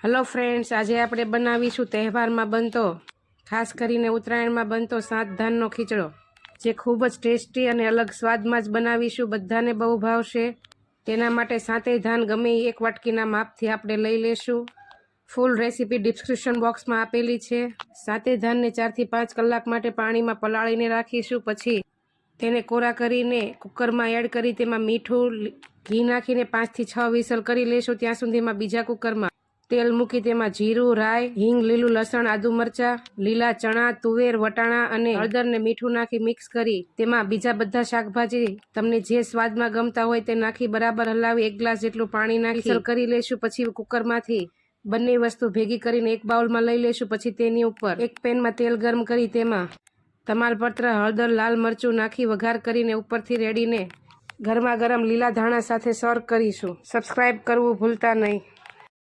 Hello friends, आज आप बनावीशुं तहेवार में बनतो खास करीने उत्तरायण में बनतो 7 धाननो खीचड़ो, जे खूब ज टेस्टी और अलग स्वाद में ज बनावीशुं। बधाने बहु भावशे। तेना माटे 7 धान गमे एक वाटकीना मापथी आपणे लई लेशुं। फूल रेसिपी डिस्क्रिप्शन बॉक्स में आपेली छे। 7 धान ने 4 થી 5 कलाक माटे पाणी में पलाळीने राखीशुं। पछी तेने कोरा करीने कुकर में एड करी तेमां मीठुं घी नाखीने 5 થી 6 विसल करी लेशुं। त्यां सुधीमां बीजा कुकर में तेल मूकी तेमां जीरु, राई, हींग, लीलू लसण, आदू मरचा, लीला चणा, तुवेर, वटाणा अने हळदर ने मीठुं नाखी मिक्स करी तेमां बीजा बधा शाकभाजी तमने जे स्वादमां गमता होय ते नाखी बराबर हलावी 1 ग्लास जेटલું पाणी नाखी विसल करी लेशुं। पछी कुकर मांथी बंने वस्तु भेगी करीने एक बाउल में लई लेशुं। पछी तेनी उपर एक पेन में तेल गरम करी तेमां तमालपत्र, हळदर, लाल मरचुं नाखी वघार करीने उपरथी रेड़ीने गरमा गरम लीला धाणा साथे सर्व करीशुं। सब्सक्राइब करवुं भूलता नहीं।